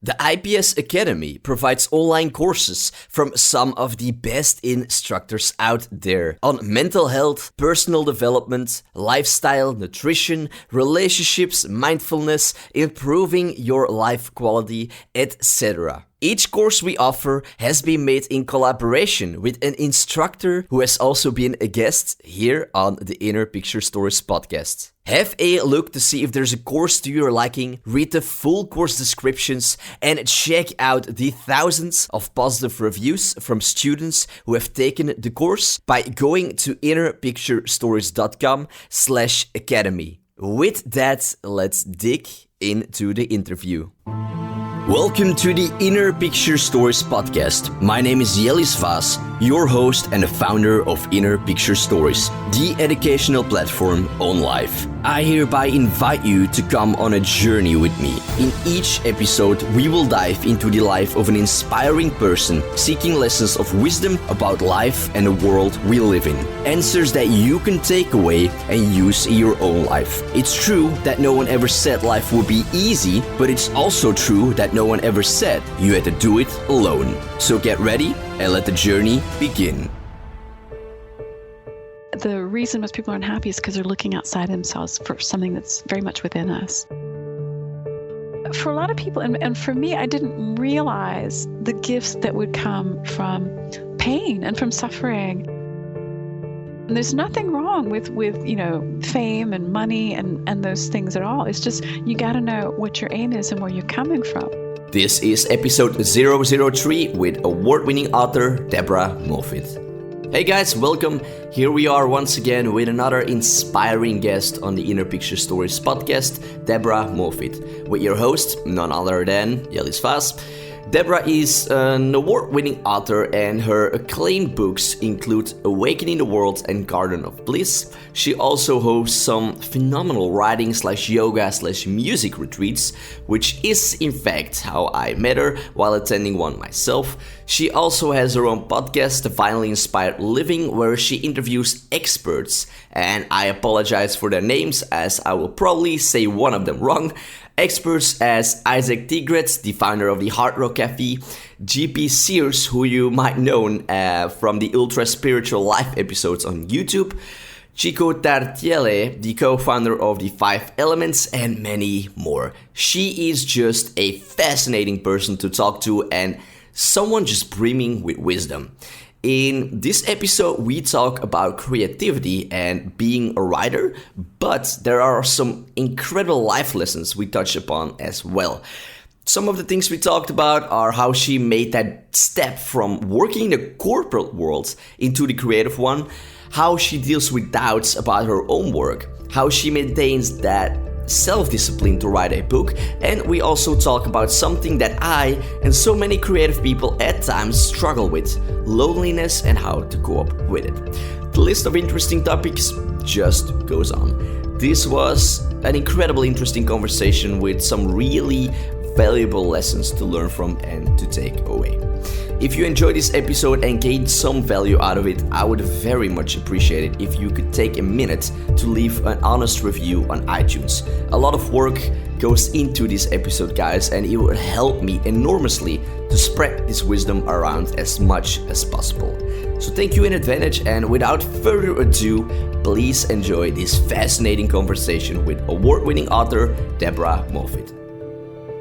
The IPS Academy provides online courses from some of the best instructors out there on mental health, personal development, lifestyle, nutrition, relationships, mindfulness, improving your life quality, etc. Each course we offer has been made in collaboration with an instructor who has also been a guest here on the Inner Picture Stories podcast. Have a look to see if there's a course to your liking, read the full course descriptions, and check out the thousands of positive reviews from students who have taken the course by going to innerpicturestories.com/academy. With that, let's dig into the interview. Welcome to the Inner Picture Stories podcast. My name is Jellis Vaas, your host and the founder of Inner Picture Stories, the educational platform on life. I hereby invite you to come on a journey with me. In each episode, we will dive into the life of an inspiring person seeking lessons of wisdom about life and the world we live in. Answers that you can take away and use in your own life. It's true that no one ever said life would be easy, but it's also true that no one ever said you had to do it alone. So get ready and let the journey begin. The reason most people are unhappy is because they're looking outside themselves for something that's very much within us. For a lot of people, and for me, I didn't realize the gifts that would come from pain and from suffering. And there's nothing wrong with fame and money and those things at all. It's just you got to know what your aim is and where you're coming from. This is episode 003 with award-winning author Debra Moffitt. Hey guys, welcome. Here we are once again with another inspiring guest on the Inner Picture Stories podcast, Debra Moffitt, with your host, none other than Jellis Vaas. Debra is an award-winning author and her acclaimed books include Awakening the World and Garden of Bliss. She also hosts some phenomenal writing/yoga/music retreats, which is in fact how I met her while attending one myself. She also has her own podcast, Divinely Inspired Living, where she interviews experts, and I apologize for their names as I will probably say one of them wrong. Experts as Isaac Tigretz, the founder of the Hard Rock Cafe, G.P. Sears, who you might know from the Ultra Spiritual Life episodes on YouTube, Chico Tartiele, the co-founder of the 5 Elements, and many more. She is just a fascinating person to talk to and someone just brimming with wisdom. In this episode, we talk about creativity and being a writer, but there are some incredible life lessons we touch upon as well. Some of the things we talked about are how she made that step from working in the corporate world into the creative one, how she deals with doubts about her own work, how she maintains that self-discipline to write a book, and we also talk about something that I and so many creative people at times struggle with, loneliness and how to cope with it. The list of interesting topics just goes on. This was an incredibly interesting conversation with some really valuable lessons to learn from and to take away. If you enjoyed this episode and gained some value out of it, I would very much appreciate it if you could take a minute to leave an honest review on iTunes. A lot of work goes into this episode, guys, and it would help me enormously to spread this wisdom around as much as possible. So thank you in advance, and without further ado, please enjoy this fascinating conversation with award-winning author Debra Moffitt.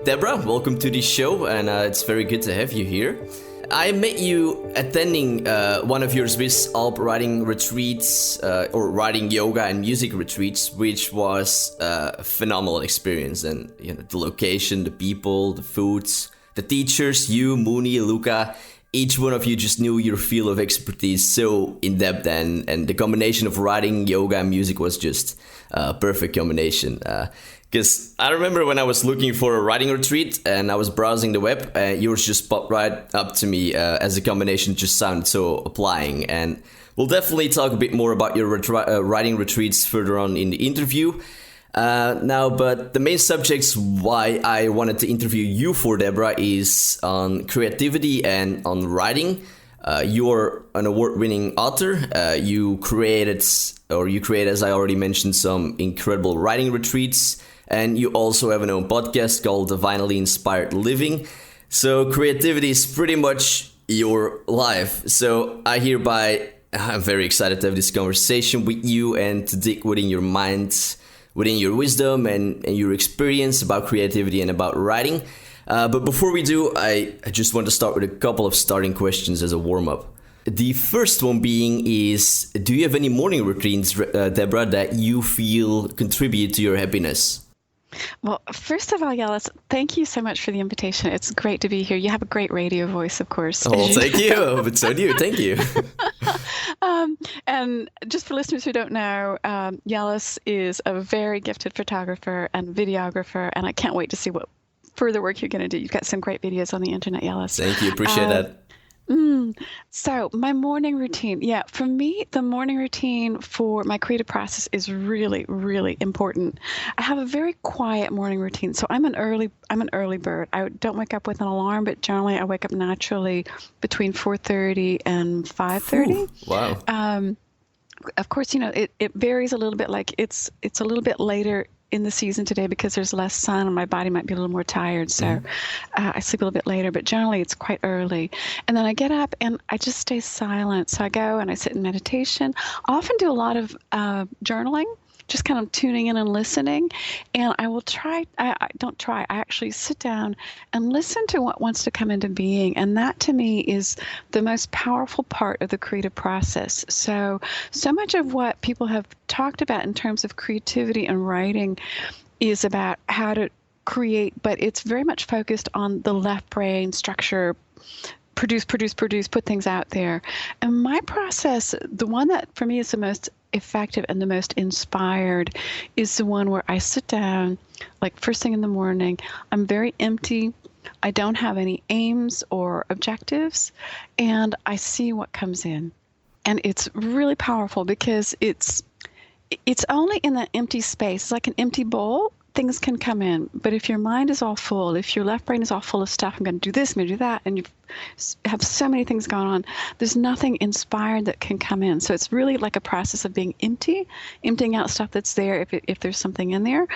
Debra, welcome to the show, and it's very good to have you here. I met you attending one of your Swiss Alp writing retreats, or writing yoga and music retreats, which was a phenomenal experience. And the location, the people, the foods, the teachers, you, Mooney, Luca, each one of you just knew your field of expertise so in depth, and the combination of writing, yoga, and music was just a perfect combination. Because I remember when I was looking for a writing retreat and I was browsing the web, yours just popped right up to me as the combination just sounded so applying. And we'll definitely talk a bit more about your writing retreats further on in the interview. But the main subjects why I wanted to interview you for, Debra, is on creativity and on writing. You're an award-winning author. You created, as I already mentioned, some incredible writing retreats. And you also have an own podcast called Divinely Inspired Living. So creativity is pretty much your life. So I'm very excited to have this conversation with you and to dig within your mind, within your wisdom and your experience about creativity and about writing. But before we do, I just want to start with a couple of starting questions as a warm-up. The first one being is, do you have any morning routines, Debra, that you feel contribute to your happiness? Well, first of all, Yalis, thank you so much for the invitation. It's great to be here. You have a great radio voice, of course. Oh, thank you. But so do you. Thank you. And just for listeners who don't know, Yalis is a very gifted photographer and videographer, and I can't wait to see what further work you're going to do. You've got some great videos on the internet, Yalis. Thank you. Appreciate that. So my morning routine. Yeah, for me, the morning routine for my creative process is really, really important. I have a very quiet morning routine. So I'm an early bird. I don't wake up with an alarm, but generally I wake up naturally between 4:30 and 5:30. Ooh, wow. Of course, it varies a little bit. Like it's a little bit later in the season today because there's less sun and my body might be a little more tired. So I sleep a little bit later, but generally it's quite early. And then I get up and I just stay silent. So I go and I sit in meditation. I often do a lot of journaling, just kind of tuning in and listening. And I will I actually sit down and listen to what wants to come into being. And that to me is the most powerful part of the creative process. So much of what people have talked about in terms of creativity and writing is about how to create, but it's very much focused on the left brain structure, produce, put things out there. And my process, the one that for me is the most effective and the most inspired, is the one where I sit down, like first thing in the morning. I'm very empty. I don't have any aims or objectives, and I see what comes in. And it's really powerful because it's only in that empty space. It's like an empty bowl. Things can come in. But if your mind is all full, if your left brain is all full of stuff, I'm going to do this, I'm going to do that, and you have so many things going on, there's nothing inspired that can come in. So it's really like a process of being emptying out stuff that's there if there's something in there.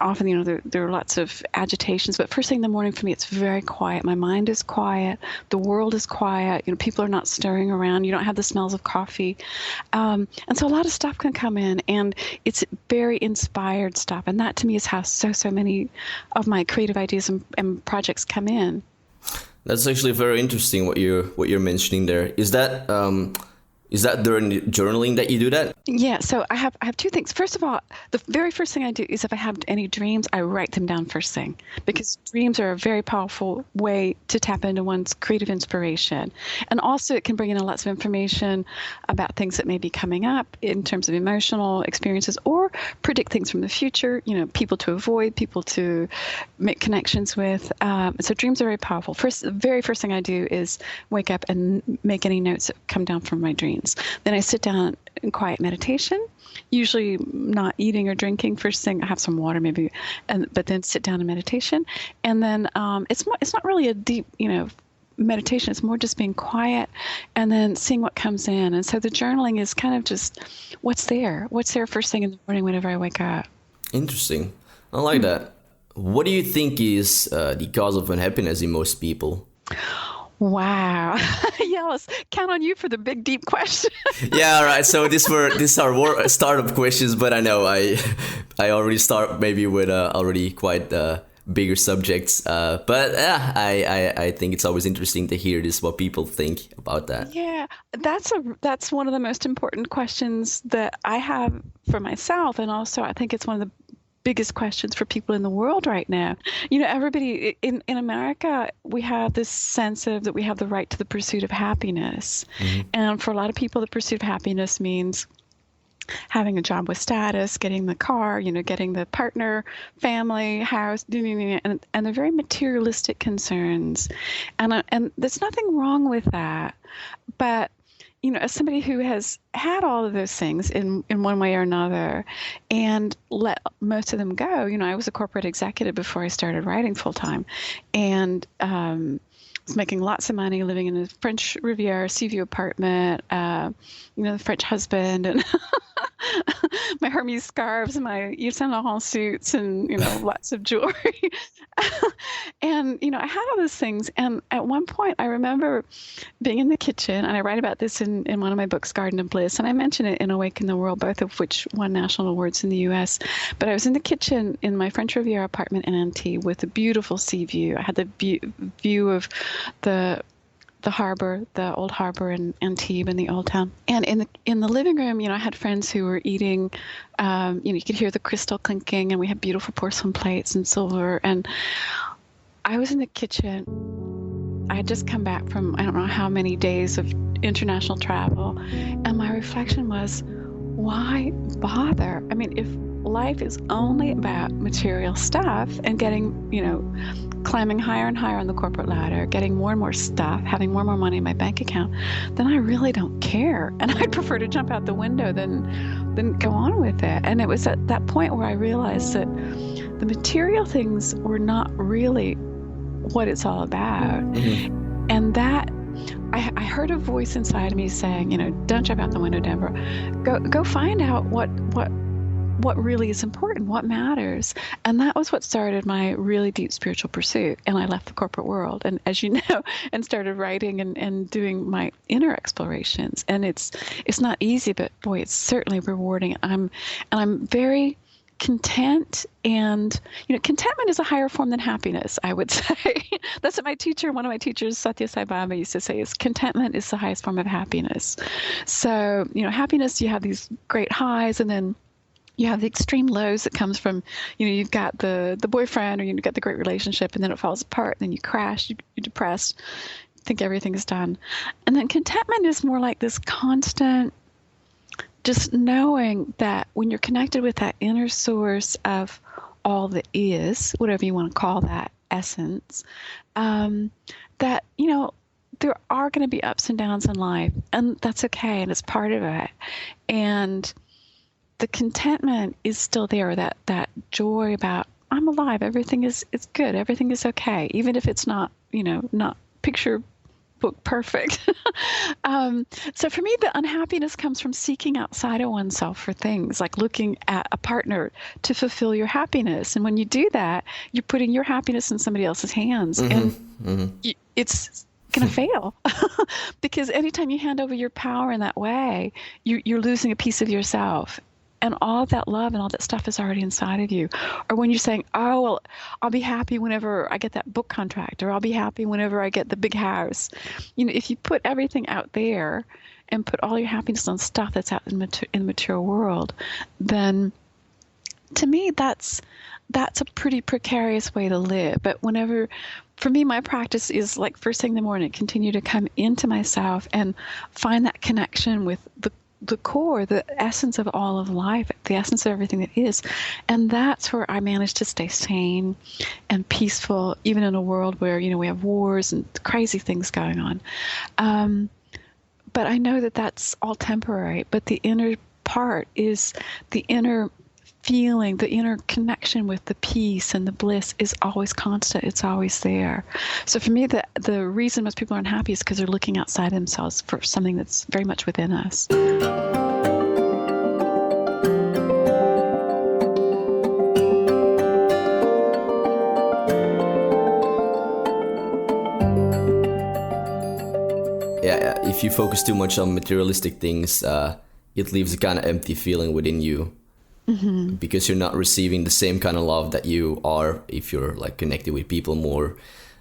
Often, there are lots of agitations, but first thing in the morning for me, it's very quiet. My mind is quiet. The world is quiet. People are not stirring around. You don't have the smells of coffee. And so a lot of stuff can come in, and it's very inspired stuff. And that to me is how so many of my creative ideas and projects come in. That's actually very interesting what you're mentioning there. Is that during journaling that you do that? Yeah, so I have two things. First of all, the very first thing I do is if I have any dreams, I write them down first thing, because dreams are a very powerful way to tap into one's creative inspiration. And also it can bring in lots of information about things that may be coming up in terms of emotional experiences, or predict things from the future, people to avoid, people to make connections with. So dreams are very powerful. The very first thing I do is wake up and make any notes that come down from my dreams. Then I sit down in quiet meditation, usually not eating or drinking. First thing, I have some water maybe, but then sit down in meditation. And then it's not really a deep, meditation. It's more just being quiet and then seeing what comes in. And so the journaling is kind of just what's there first thing in the morning whenever I wake up. Interesting. I like that. What do you think is the cause of unhappiness in most people? Wow. Yes, count on you for the big, deep question. Yeah, all right. So these are startup questions, but I know I already start maybe with already quite bigger subjects. But yeah, I think it's always interesting to hear what people think about that. Yeah, that's one of the most important questions that I have for myself, and also I think it's one of the biggest questions for people in the world right now. Everybody in America, we have this sense of that we have the right to the pursuit of happiness. Mm-hmm. And for a lot of people, the pursuit of happiness means having a job with status, getting the car, getting the partner, family, house, and they're very materialistic concerns. And there's nothing wrong with that. But as somebody who has had all of those things in one way or another and let most of them go, I was a corporate executive before I started writing full time, and was making lots of money, living in a French Riviera sea view apartment, the French husband, and my Hermes scarves, my Yves Saint Laurent suits, and lots of jewelry. And I had all those things. And at one point, I remember being in the kitchen, and I write about this in one of my books, Garden of Bliss, and I mention it in Awaken the World, both of which won national awards in the U.S. But I was in the kitchen in my French Riviera apartment in Antibes with a beautiful sea view. I had the view of the harbor, the old harbor in Antibes in the old town. And in the living room, I had friends who were eating, you could hear the crystal clinking, and we had beautiful porcelain plates and silver. And I was in the kitchen. I had just come back from, I don't know how many days of international travel. And my reflection was, why bother? I mean, if life is only about material stuff and getting, climbing higher and higher on the corporate ladder, getting more and more stuff, having more and more money in my bank account, then I really don't care. And I'd prefer to jump out the window than go on with it. And it was at that point where I realized that the material things were not really what it's all about. Mm-hmm. And that I heard a voice inside of me saying, don't jump out the window, Debra. Go find out what really is important, what matters. And that was what started my really deep spiritual pursuit. And I left the corporate world, and as you know, and started writing and doing my inner explorations. And it's not easy, but boy, it's certainly rewarding. I'm very content, and contentment is a higher form than happiness, I would say. That's what one of my teachers, Satya Sai Baba, used to say, is contentment is the highest form of happiness. So happiness, you have these great highs, and then you have the extreme lows that comes from, you've got the boyfriend, or you've got the great relationship, and then it falls apart, and then you crash, you're depressed, think everything is done. And then contentment is more like this constant, just knowing that when you're connected with that inner source of all that is, whatever you want to call that essence, that, there are going to be ups and downs in life, and that's okay, and it's part of it. And the contentment is still there, that joy about, I'm alive, everything is good, everything is okay, even if it's not, not picture book perfect. So for me, the unhappiness comes from seeking outside of oneself for things, like looking at a partner to fulfill your happiness. And when you do that, you're putting your happiness in somebody else's hands, and it's going to fail. Because anytime you hand over your power in that way, you're losing a piece of yourself. And all of that love and all that stuff is already inside of you. Or when you're saying, oh, well, I'll be happy whenever I get that book contract, or I'll be happy whenever I get the big house. If you put everything out there and put all your happiness on stuff that's out in the material world, then to me, that's a pretty precarious way to live. But for me, my practice is like first thing in the morning, continue to come into myself and find that connection with the core, the essence of all of life, the essence of everything that is. And that's where I managed to stay sane and peaceful, even in a world where, we have wars and crazy things going on. But I know that that's all temporary. But the inner part is the inner feeling, the inner connection with the peace and the bliss is always constant. It's always there. So for me, the reason most people are unhappy is because they're looking outside themselves for something that's very much within us. Yeah, if you focus too much on materialistic things, it leaves a kind of empty feeling within you. Mm-hmm. Because you're not receiving the same kind of love that you are if you're like connected with people more,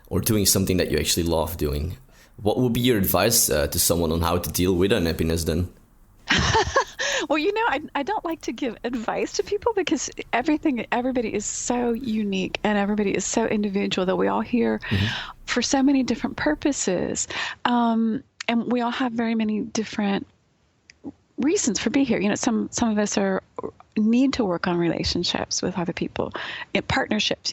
or doing something that you actually love doing. What would be your advice to someone on how to deal with unhappiness then? Well, I don't like to give advice to people, because everybody is so unique, and everybody is so individual, that we all here for so many different purposes. And we all have very many different reasons for being here. Some of us need to work on relationships with other people, partnerships,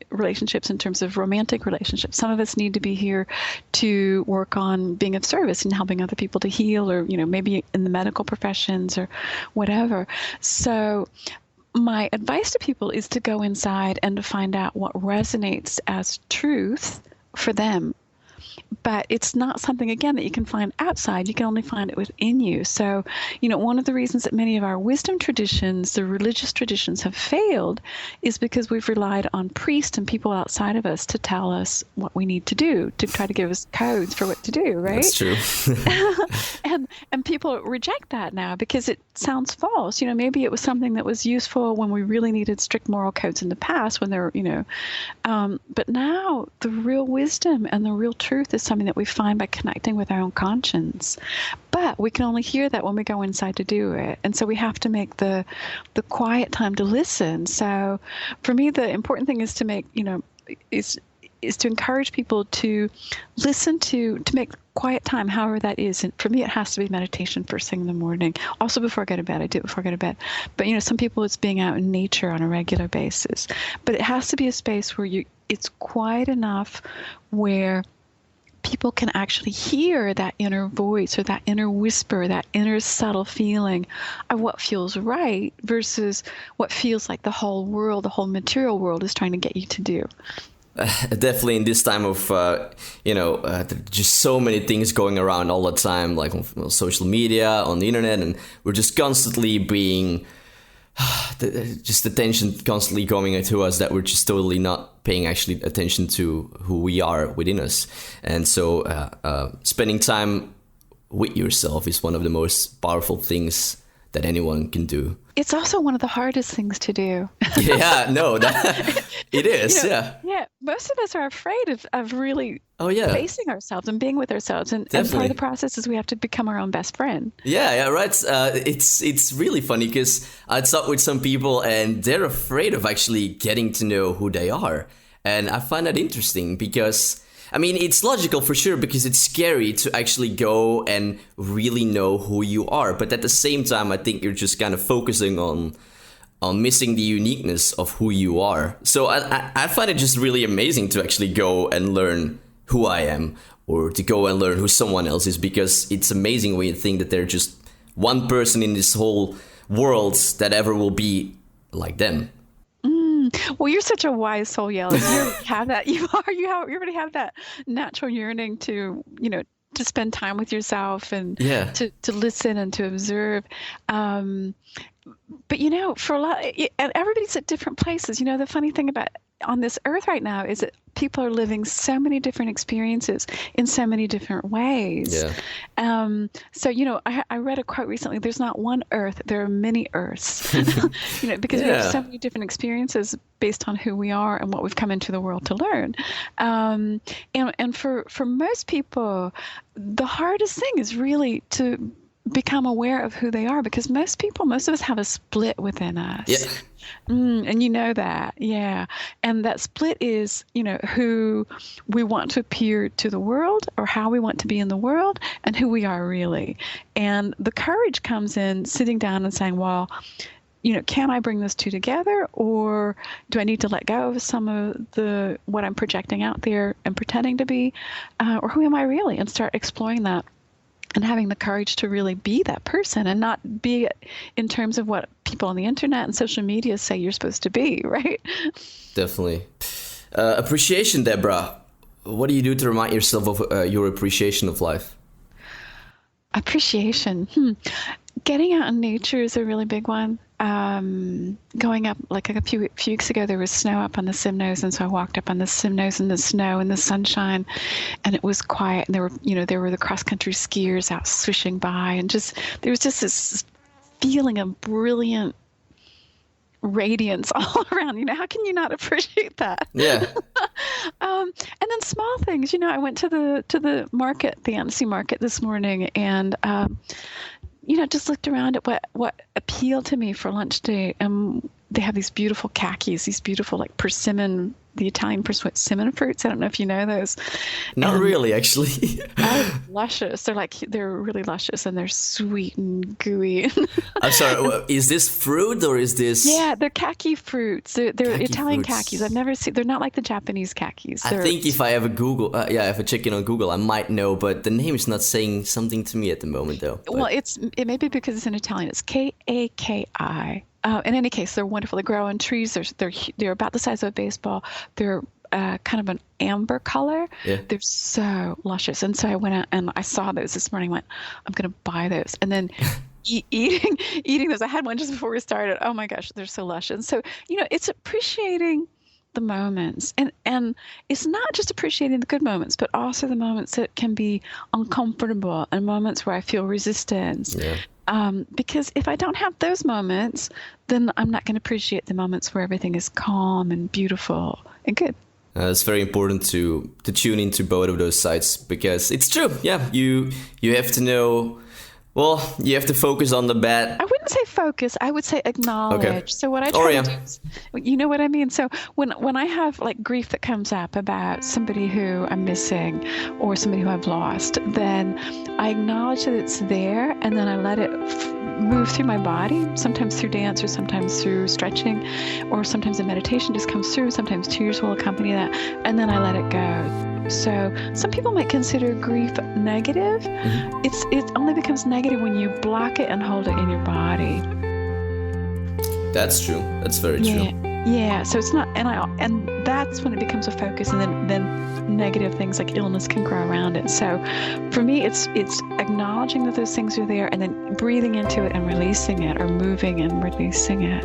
relationships in terms of romantic relationships. Some of us need to be here to work on being of service and helping other people to heal, or, maybe in the medical professions or whatever. So my advice to people is to go inside and to find out what resonates as truth for them. but it's not something, again, that you can find outside. You can only find it within you. So, one of the reasons that many of our wisdom traditions, the religious traditions, have failed is because we've relied on priests and people outside of us to tell us what we need to do, to try to give us codes for what to do, right? That's true. and people reject that now because it sounds false. Maybe it was something that was useful when we really needed strict moral codes in the past, when there were, but now the real wisdom and the real truth is something that we find by connecting with our own conscience. But we can only hear that when we go inside to do it. And so we have to make the quiet time to listen. So for me, the important thing is to make, is to encourage people to listen to make quiet time, however that is. And for me, it has to be meditation first thing in the morning. Also before I go to bed, I do it before I go to bed. But, some people, it's being out in nature on a regular basis. But it has to be a space where it's quiet enough where people can actually hear that inner voice or that inner whisper, that inner subtle feeling of what feels right versus what feels like the whole world, the whole material world is trying to get you to do. Definitely in this time of, just so many things going around all the time, like on social media, on the internet, and we're just constantly being, just attention constantly coming to us that we're just totally not paying actually attention to who we are within us. And so spending time with yourself is one of the most powerful things that anyone can do. It's also one of the hardest things to do. Yeah, no, it is. Yeah. Yeah. Most of us are afraid of really facing ourselves and being with ourselves. And part of the process is we have to become our own best friend. Yeah, right. It's really funny because I talk with some people and they're afraid of actually getting to know who they are. And I find that interesting because, it's logical for sure because it's scary to actually go and really know who you are. But at the same time, I think you're just kind of focusing on missing the uniqueness of who you are. So I find it just really amazing to actually go and learn who I am or to go and learn who someone else is, because it's amazing when you think that they're just one person in this whole world that ever will be like them. Well, you're such a wise soul, Yell. You have that. You already have that natural yearning to, to spend time with yourself and to listen and to observe. But, for a lot, and everybody's at different places. The funny thing about on this earth right now is that people are living so many different experiences in so many different ways. Yeah. So, I read a quote recently, there's not one earth, there are many earths, because we have so many different experiences based on who we are and what we've come into the world to learn. And for most people, the hardest thing is really to become aware of who they are, because most of us have a split within us. Yeah. And you know that, yeah. And that split is, who we want to appear to the world or how we want to be in the world and who we are really. And the courage comes in sitting down and saying, well, can I bring those two together, or do I need to let go of some of what I'm projecting out there and pretending to be, or who am I really, and start exploring that. And having the courage to really be that person and not be it in terms of what people on the internet and social media say you're supposed to be, right? Definitely. Appreciation, Debra. What do you do to remind yourself of your appreciation of life? Appreciation. Getting out in nature is a really big one. Going up, like a few weeks ago, there was snow up on the Simnos, and so I walked up on the Simnos in the snow and the sunshine, and it was quiet. And there were the cross-country skiers out swishing by, and there was just this feeling of brilliant radiance all around. How can you not appreciate that? Yeah. And then small things. I went to the market, the Annecy market this morning, and just looked around at what appealed to me for lunch today. They have these beautiful kakis, these beautiful like persimmon, the Italian persimmon fruits. I don't know if you know those. Not really, actually. Luscious. They're really luscious, and they're sweet and gooey. I'm sorry. Is this fruit or is this? Yeah, they're kaki fruits. They're Kaki Italian fruits. kakis. I've never seen. They're not like the Japanese kakis. I think if I have a check in on Google, I might know, but the name is not saying something to me at the moment, though. Well, it may be because it's in Italian. It's Kaki. In any case, they're wonderful. They grow on trees. They're about the size of a baseball. They're kind of an amber color. Yeah. They're so luscious. And so I went out and I saw those this morning, went, I'm going to buy those. And then eating those. I had one just before we started. Oh my gosh, they're so luscious. So, it's appreciating the moments. And it's not just appreciating the good moments, but also the moments that can be uncomfortable and moments where I feel resistance. Yeah. Because if I don't have those moments, then I'm not going to appreciate the moments where everything is calm and beautiful and good. It's very important to tune into both of those sides, because it's true. Yeah, you have to know. Well, you have to focus on the bad. I wouldn't say focus. I would say acknowledge. Okay. So what I try to do is, you know what I mean? So when I have like grief that comes up about somebody who I'm missing or somebody who I've lost, then I acknowledge that it's there, and then I let it move through my body, sometimes through dance or sometimes through stretching, or sometimes a meditation just comes through. Sometimes tears will accompany that, and then I let it go. So some people might consider grief negative. Mm-hmm. It only becomes negative when you block it and hold it in your body. That's true. That's very true. Yeah. So it's not, and that's when it becomes a focus, and then negative things like illness can grow around it. So for me, it's acknowledging that those things are there, and then breathing into it and releasing it, or moving and releasing it.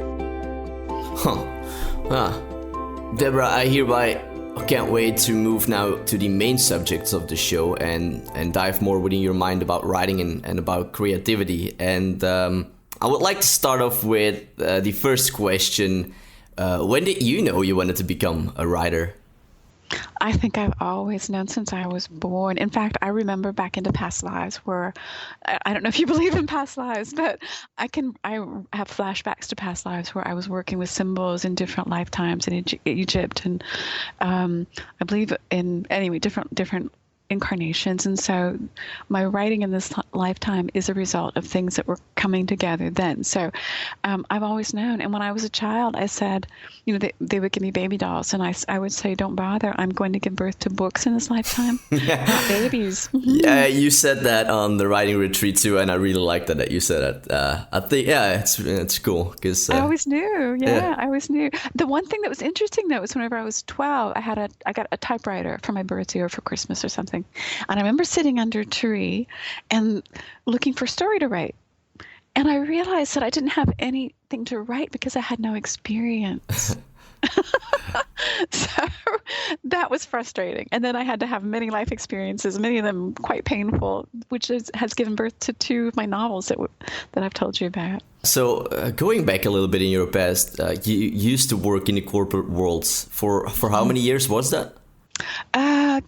Debra, I hereby can't wait to move now to the main subjects of the show and dive more within your mind about writing and about creativity. And I would like to start off with the first question. When did you know you wanted to become a writer? I think I've always known since I was born. In fact, I remember back into past lives where, I don't know if you believe in past lives, but I have flashbacks to past lives where I was working with symbols in different lifetimes in Egypt, and I believe in, anyway, different incarnations. And so my writing in this lifetime is a result of things that were coming together then. So I've always known. And when I was a child, I said, they would give me baby dolls, and I would say, don't bother, I'm going to give birth to books in this lifetime, not babies. Yeah, you said that on the writing retreat too, and I really liked that you said it. I think, it's cool, because I always knew. I always knew. The one thing that was interesting though was whenever I was 12, I got a typewriter for my birthday or for Christmas or something. And I remember sitting under a tree and looking for a story to write. And I realized that I didn't have anything to write because I had no experience. So that was frustrating. And then I had to have many life experiences, many of them quite painful, which has given birth to two of my novels that I've told you about. So going back a little bit in your past, you used to work in the corporate worlds. For how many years was that?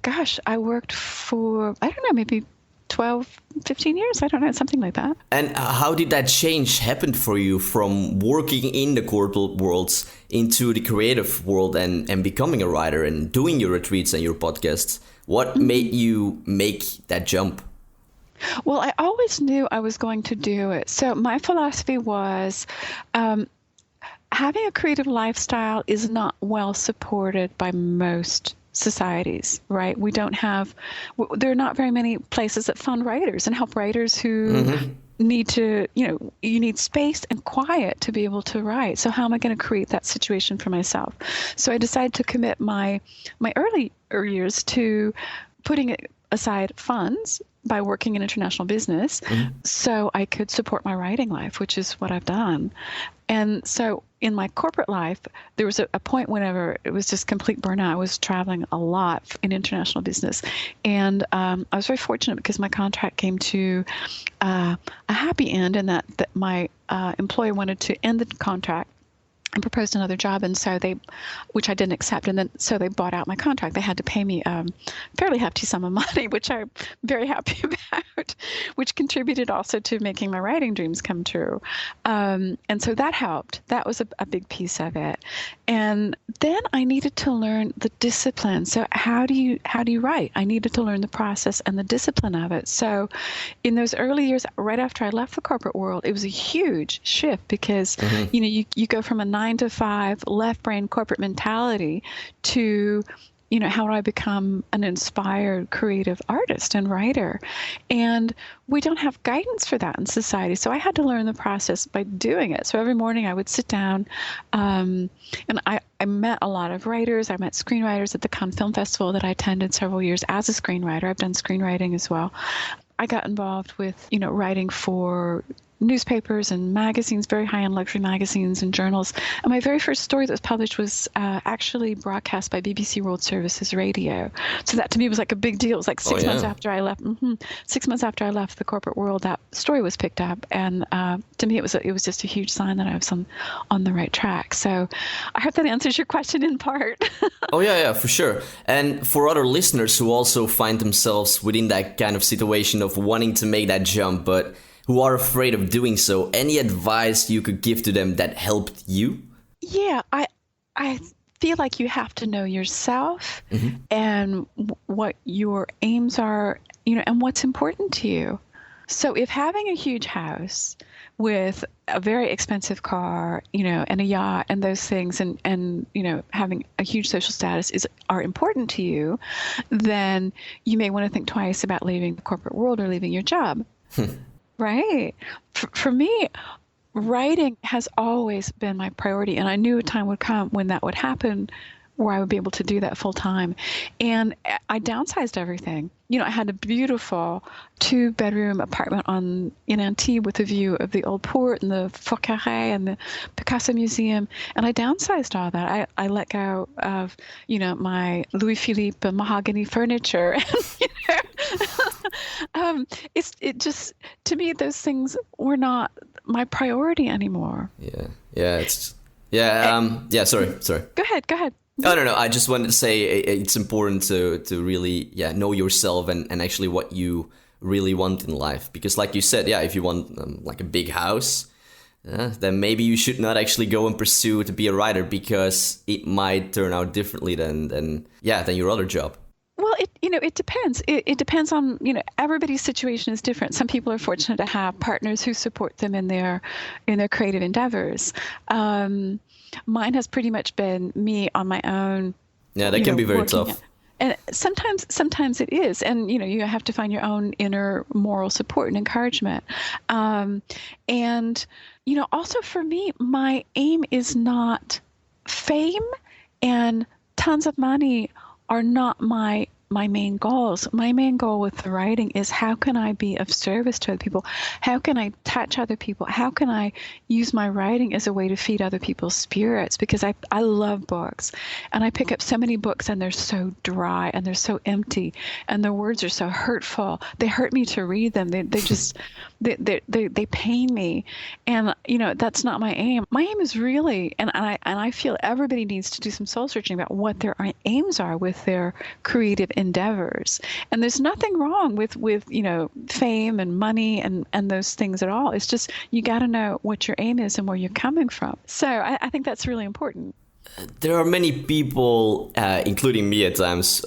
Gosh, I worked for, I don't know, maybe 12, 15 years. I don't know, something like that. And how did that change happen for you from working in the corporate worlds into the creative world and becoming a writer and doing your retreats and your podcasts? What made you make that jump? Well, I always knew I was going to do it. So my philosophy was, having a creative lifestyle is not well supported by most societies, right? There are not very many places that fund writers and help writers who need to, you need space and quiet to be able to write. So how am I going to create that situation for myself? So I decided to commit my early years to putting aside funds by working in international business so I could support my writing life, which is what I've done. And so in my corporate life, there was a point whenever it was just complete burnout. I was traveling a lot in international business. And I was very fortunate because my contract came to a happy end, and that my employer wanted to end the contract and proposed another job, and so which I didn't accept, and then so they bought out my contract. They had to pay me a fairly hefty sum of money, which I'm very happy about, which contributed also to making my writing dreams come true. And so that helped. That was a big piece of it. And then I needed to learn the discipline. So how do you write? I needed to learn the process and the discipline of it. So in those early years, right after I left the corporate world, it was a huge shift because you go from a 9-to-5 left brain corporate mentality to, how do I become an inspired creative artist and writer? And we don't have guidance for that in society. So I had to learn the process by doing it. So every morning I would sit down, and I met a lot of writers. I met screenwriters at the Cannes Film Festival that I attended several years as a screenwriter. I've done screenwriting as well. I got involved with, writing for newspapers and magazines, very high-end luxury magazines and journals. And my very first story that was published was actually broadcast by BBC World Services Radio. So that to me was like a big deal. It was like 6 months after I left. 6 months after I left the corporate world, that story was picked up. And to me, it was just a huge sign that I was on the right track. So I hope that answers your question in part. Oh, yeah, for sure. And for other listeners who also find themselves within that kind of situation of wanting to make that jump, but who are afraid of doing so, any advice you could give to them that helped you? Yeah, I feel like you have to know yourself and what your aims are, and what's important to you. So if having a huge house with a very expensive car, and a yacht and those things and having a huge social status are important to you, then you may want to think twice about leaving the corporate world or leaving your job. Right. For me, writing has always been my priority, and I knew a time would come when that would happen, where I would be able to do that full time. And I downsized everything. I had a beautiful 2-bedroom apartment in Antibes with a view of the old port and the Fort Carré and the Picasso Museum. And I downsized all that. I let go of, my Louis Philippe mahogany furniture. It just, to me, those things were not my priority anymore. Sorry. Go ahead. No. I just wanted to say it's important to really know yourself and actually what you really want in life. Because like you said, if you want like a big house, then maybe you should not actually go and pursue to be a writer, because it might turn out differently than your other job. Well, it depends. It depends on, everybody's situation is different. Some people are fortunate to have partners who support them in their creative endeavors. Mine has pretty much been me on my own. Yeah, that can be very tough. And sometimes it is. And, you have to find your own inner moral support and encouragement. And, also for me, my aim is not fame, and tons of money are not my main goals. My main goal with the writing is, how can I be of service to other people? How can I touch other people? How can I use my writing as a way to feed other people's spirits? Because I love books, and I pick up so many books and they're so dry and they're so empty and the words are so hurtful. They hurt me to read them. They just they pain me, and that's not my aim. My aim is really, and I feel everybody needs to do some soul searching about what their aims are with their creative endeavors. And there's nothing wrong with fame and money and those things at all. It's just, you got to know what your aim is and where you're coming from. So I think that's really important. There are many people, including me at times,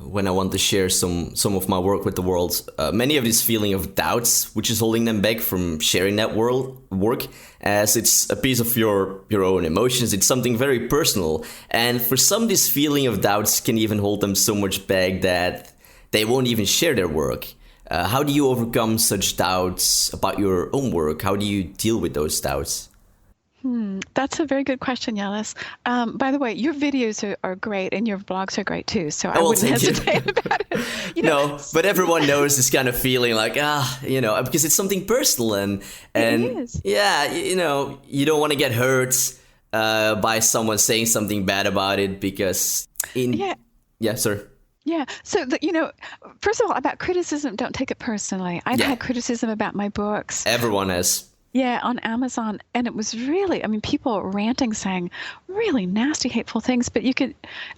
when I want to share some of my work with the world, many of this feeling of doubts, which is holding them back from sharing that work, as it's a piece of your own emotions. It's something very personal. And for some, this feeling of doubts can even hold them so much back that they won't even share their work. How do you overcome such doubts about your own work? How do you deal with those doubts? That's a very good question, Yellis. By the way, your videos are great, and your blogs are great too. So I wouldn't hesitate about it. No, but everyone knows this kind of feeling, like because it's something personal, and it is. You don't want to get hurt by someone saying something bad about it, because sir. Yeah. So, first of all, about criticism, don't take it personally. I've had criticism about my books. Everyone has. Yeah, on Amazon. And it was really, people ranting, saying really nasty, hateful things. But you could,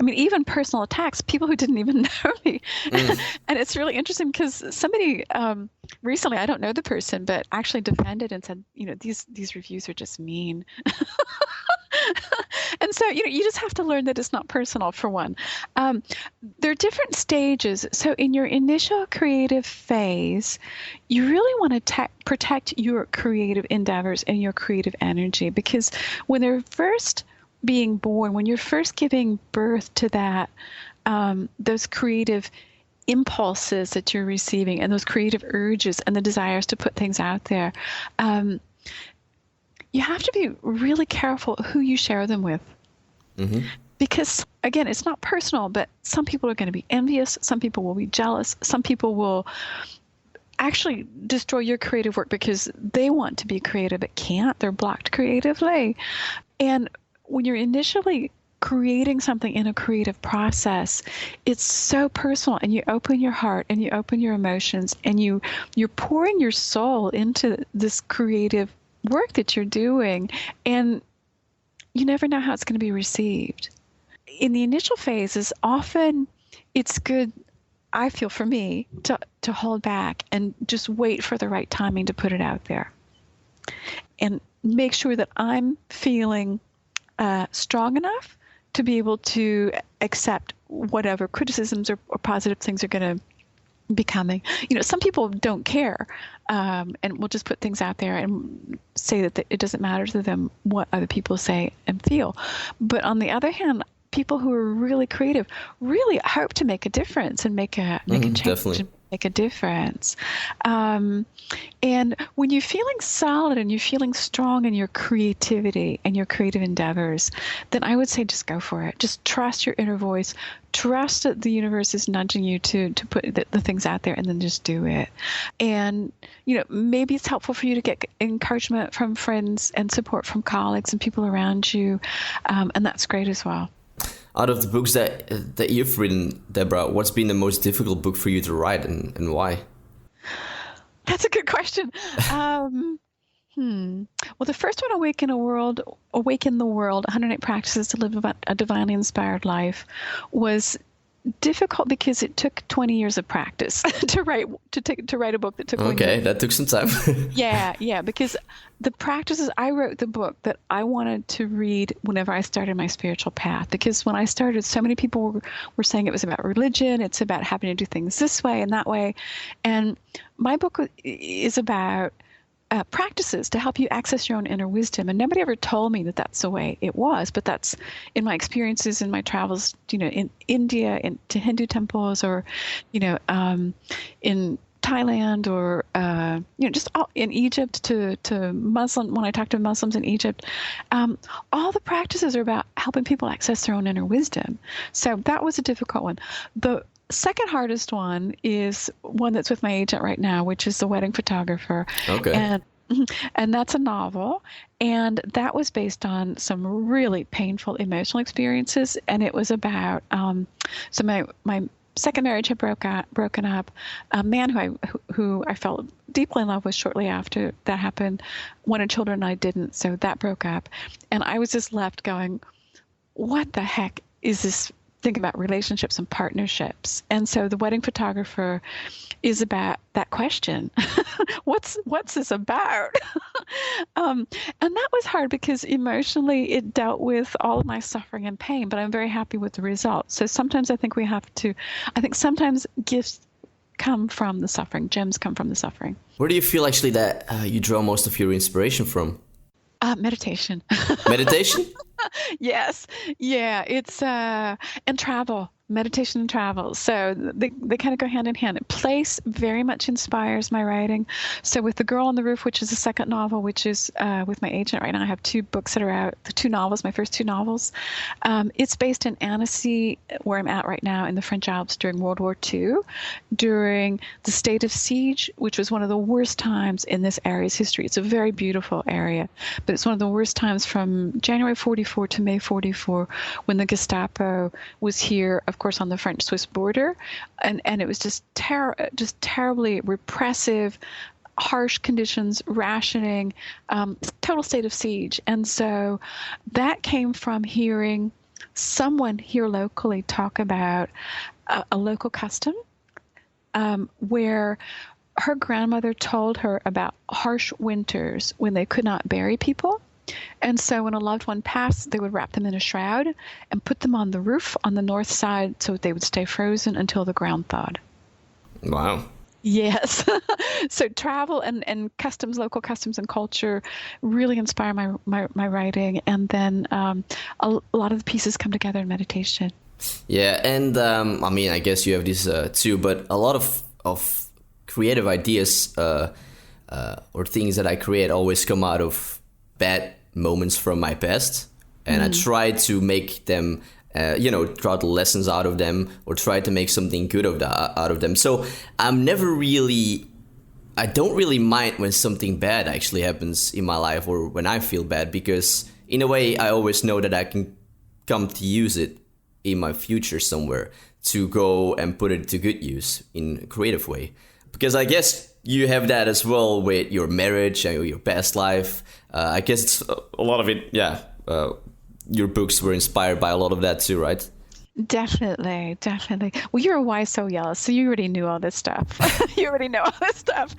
even personal attacks, people who didn't even know me. And it's really interesting because somebody recently, I don't know the person, but actually defended and said, these reviews are just mean. And so, you just have to learn that it's not personal, for one. There are different stages. So in your initial creative phase, you really want to protect your creative endeavors and your creative energy, because when they're first being born, when you're first giving birth to that, those creative impulses that you're receiving and those creative urges and the desires to put things out there, you have to be really careful who you share them with. Because, again, it's not personal, but some people are going to be envious. Some people will be jealous. Some people will actually destroy your creative work because they want to be creative but can't. They're blocked creatively. And when you're initially creating something in a creative process, it's so personal, and you open your heart and you open your emotions, and you're pouring your soul into this creative work that you're doing, and you never know how it's going to be received. In the initial phases, often it's good, I feel, for me, to hold back and just wait for the right timing to put it out there, and make sure that I'm feeling strong enough to be able to accept whatever criticisms or positive things are going to be coming. Some people don't care, and will just put things out there and say that it doesn't matter to them what other people say and feel. But on the other hand, people who are really creative really hope to make a difference and make a change. Definitely. Make a difference. And when you're feeling solid and you're feeling strong in your creativity and your creative endeavors, then I would say just go for it. Just trust your inner voice. Trust that the universe is nudging you to put the things out there, and then just do it. And, maybe it's helpful for you to get encouragement from friends and support from colleagues and people around you. And that's great as well. Out of the books that you've written, Debra, what's been the most difficult book for you to write, and why? That's a good question. Well, the first one, Awaken the World, 108 Practices to Live a Divinely Inspired Life, was difficult because it took 20 years of practice to write a book that took 1 year. Okay, that took some time. Yeah, because the practices, I wrote the book that I wanted to read whenever I started my spiritual path. Because when I started, so many people were saying it was about religion, it's about having to do things this way and that way. And my book is about practices to help you access your own inner wisdom. And nobody ever told me that that's the way it was, but that's in my experiences, in my travels, in India, to Hindu temples, or, in Thailand, or, just in Egypt to Muslim, when I talk to Muslims in Egypt, all the practices are about helping people access their own inner wisdom. So that was a difficult one. The second hardest one is one that's with my agent right now, which is The Wedding Photographer. Okay. And that's a novel, and that was based on some really painful emotional experiences. And it was about so my second marriage had broken up. A man who I felt deeply in love with shortly after that happened wanted children, and I didn't, so that broke up. And I was just left going, what the heck is this thing about relationships and partnerships? And so The Wedding Photographer is about that question. What's this about? And that was hard because emotionally it dealt with all of my suffering and pain, but I'm very happy with the results. So sometimes I think sometimes gifts come from the suffering, gems come from the suffering. Where do you feel actually that you draw most of your inspiration from? Meditation. Meditation? Yes. Yeah. It's and travel. Meditation and travel. So they kind of go hand in hand. Place very much inspires my writing. So with The Girl on the Roof, which is the second novel, which is with my agent right now, I have 2 books that are out, the 2 novels, my first 2 novels. It's based in Annecy, where I'm at right now, in the French Alps during World War II, during the state of siege, which was one of the worst times in this area's history. It's a very beautiful area, but it's one of the worst times from January 44 to May 44, when the Gestapo was here, of course, on the French-Swiss border, and it was just terribly repressive, harsh conditions, rationing, total state of siege. And so that came from hearing someone here locally talk about a local custom where her grandmother told her about harsh winters when they could not bury people. And so when a loved one passed, they would wrap them in a shroud and put them on the roof on the north side so they would stay frozen until the ground thawed. Wow. Yes. So travel and customs, local customs and culture really inspire my writing. And then a lot of the pieces come together in meditation. Yeah, and I guess you have this too, but a lot of creative ideas or things that I create always come out of bad moments from my past. and I try to make them, draw the lessons out of them, or try to make something good out of them. So I don't really mind when something bad actually happens in my life, or when I feel bad, because in a way I always know that I can come to use it in my future somewhere, to go and put it to good use in a creative way. Because I guess you have that as well with your marriage and your past life. I guess it's a lot of it, your books were inspired by a lot of that too, right? Definitely. Well, you're why so yellow, so you already knew all this stuff. You already know all this stuff.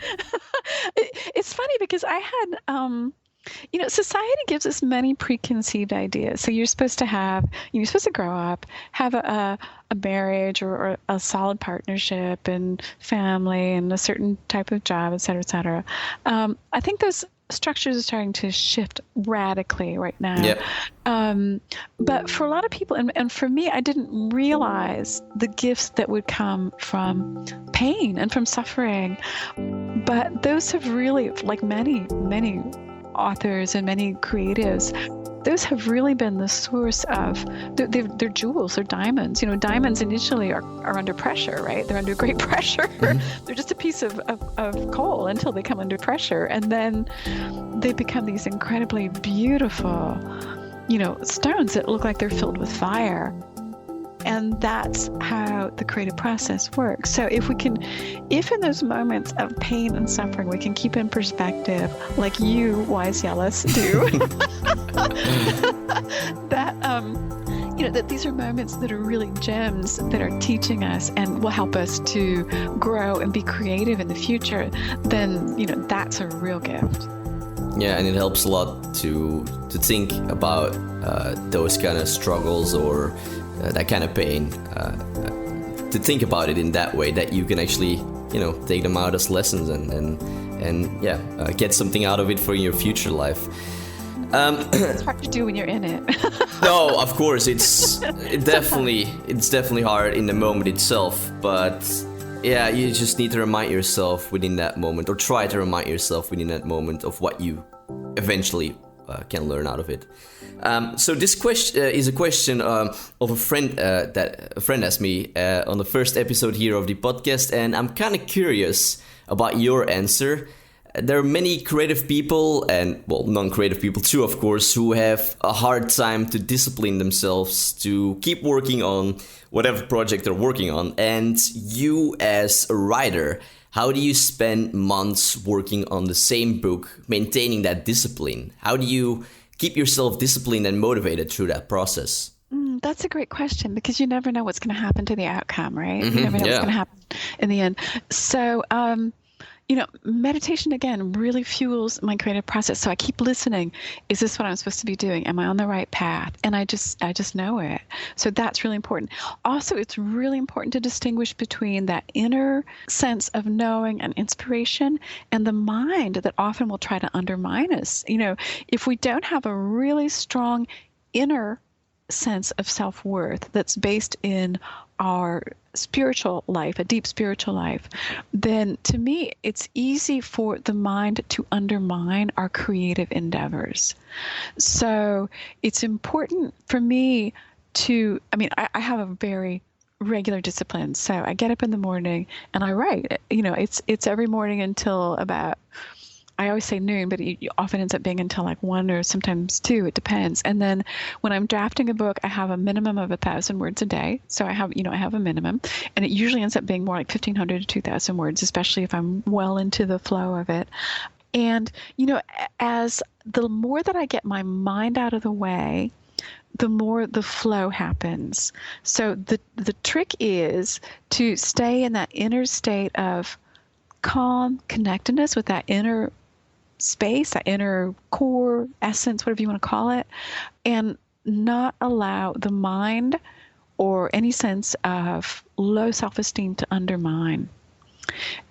It's funny because I had, society gives us many preconceived ideas. So you're supposed to grow up, have a marriage or a solid partnership and family and a certain type of job, et cetera, et cetera. I think those structures are starting to shift radically right now. Yep. But for a lot of people, and for me, I didn't realize the gifts that would come from pain and from suffering. But those have really, like many authors and many creatives, those have really been the source of, they're jewels, they're diamonds. Diamonds initially are under pressure, right? They're under great pressure. Mm-hmm. They're just a piece of coal until they come under pressure. And then they become these incredibly beautiful, stones that look like they're filled with fire. And that's how the creative process works. So if in those moments of pain and suffering, we can keep in perspective, like you wise yellows do, that these are moments that are really gems that are teaching us and will help us to grow and be creative in the future, then, that's a real gift. Yeah, and it helps a lot to think about those kind of struggles or that kind of pain, to think about it in that way, that you can actually, take them out as lessons and get something out of it for your future life. It's hard to do when you're in it. No, of course, it's definitely hard in the moment itself, but yeah, you just need to remind yourself within that moment, or try to remind yourself within that moment, of what you eventually can learn out of it. So this question is a question of a friend that a friend asked me on the first episode here of the podcast, and I'm kind of curious about your answer. There are many creative people, and non-creative people too, of course, who have a hard time to discipline themselves to keep working on whatever project they're working on. And you, as a writer, how do you spend months working on the same book, maintaining that discipline? How do you keep yourself disciplined and motivated through that process? That's a great question, because you never know what's going to happen to the outcome, right? Mm-hmm, you never know what's going to happen in the end. So, meditation, again, really fuels my creative process. So I keep listening. Is this what I'm supposed to be doing? Am I on the right path? And I just know it. So that's really important. Also, it's really important to distinguish between that inner sense of knowing and inspiration and the mind that often will try to undermine us. If we don't have a really strong inner sense of self-worth that's based in our spiritual life, a deep spiritual life, then to me, it's easy for the mind to undermine our creative endeavors. So it's important for me I have a very regular discipline. So I get up in the morning and I write. It's every morning until about, I always say noon, but it often ends up being until like 1 or sometimes 2. It depends. And then when I'm drafting a book, I have a minimum of 1,000 words a day. So I have a minimum, and it usually ends up being more like 1,500 to 2,000 words, especially if I'm well into the flow of it. And, as the more that I get my mind out of the way, the more the flow happens. So the trick is to stay in that inner state of calm connectedness with that inner space, that inner core essence, whatever you want to call it, and not allow the mind or any sense of low self-esteem to undermine.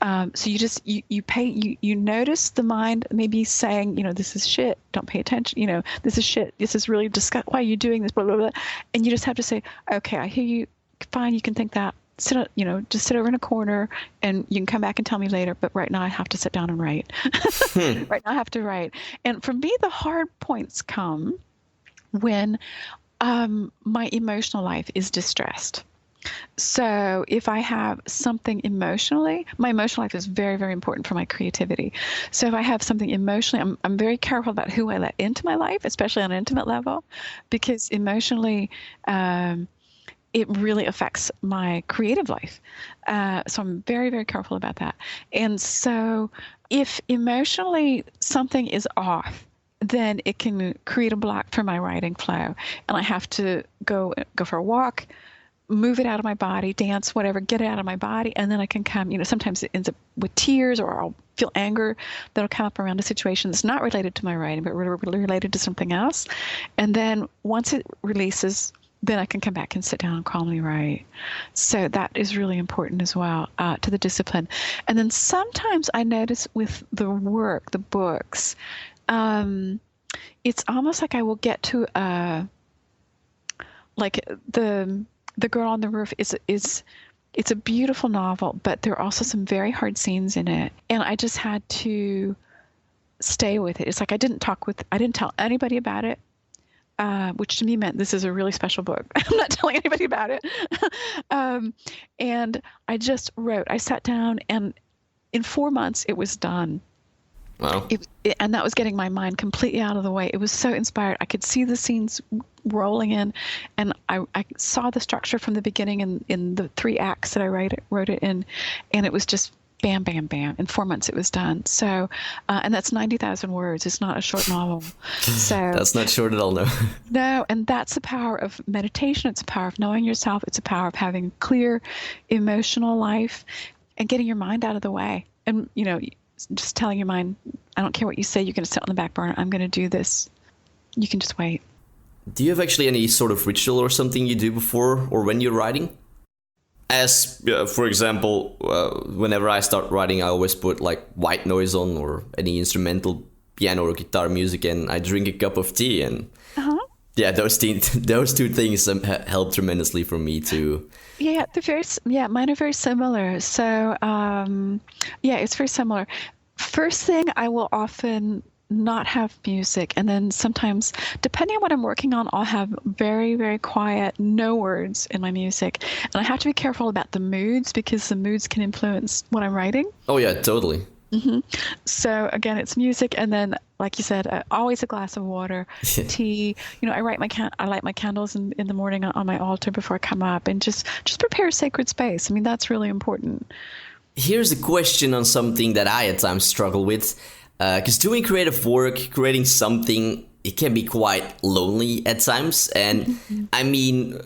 So you notice the mind maybe saying, this is shit, don't pay attention, this is shit, this is really disgusting, why are you doing this, blah, blah, blah. And you just have to say, okay, I hear you, fine, you can think that. Just sit over in a corner, and you can come back and tell me later. But right now I have to sit down and write. Right now I have to write. And for me, the hard points come when my emotional life is distressed. So if I have something emotionally, my emotional life is very, very important for my creativity. So if I have something emotionally, I'm very careful about who I let into my life, especially on an intimate level, because emotionally, it really affects my creative life. So I'm very, very careful about that. And so if emotionally something is off, then it can create a block for my writing flow. And I have to go for a walk, move it out of my body, dance, whatever, get it out of my body, and then I can come, sometimes it ends up with tears, or I'll feel anger that'll come up around a situation that's not related to my writing, but really related to something else. And then once it releases, then I can come back and sit down and calmly write. So that is really important as well, to the discipline. And then sometimes I notice with the work, the books, it's almost like I will get to like the Girl on the Roof it's a beautiful novel, but there are also some very hard scenes in it, and I just had to stay with it. It's like I didn't tell anybody about it, which to me meant this is a really special book. I'm not telling anybody about it. And I just wrote. I sat down, and in 4 months it was done. Wow. And that was getting my mind completely out of the way. It was so inspired. I could see the scenes rolling in, and I saw the structure from the beginning in the 3 acts that I wrote it in, and it was just bam, bam, bam. In 4 months it was done. So, and that's 90,000 words. It's not a short novel. So that's not short at all, no. No, and that's the power of meditation. It's the power of knowing yourself. It's the power of having a clear emotional life and getting your mind out of the way. And, just telling your mind, I don't care what you say, you're going to sit on the back burner. I'm going to do this. You can just wait. Do you have actually any sort of ritual or something you do before or when you're writing? As, for example, whenever I start writing, I always put like white noise on or any instrumental piano or guitar music, and I drink a cup of tea. And yeah, those two things help tremendously for me too. Yeah, mine are very similar. So, it's very similar. First thing, I will often not have music, and then sometimes, depending on what I'm working on, I'll have very, very quiet, no words in my music. And I have to be careful about the moods, because the moods can influence what I'm writing. Oh yeah, totally. Mm-hmm. So again, it's music, and then, like you said, always a glass of water, tea. I light my candles in the morning on my altar before I come up, and just prepare a sacred space. I mean, that's really important. Here's a question on something that I at times struggle with, because doing creative work, creating something, it can be quite lonely at times. And I mean,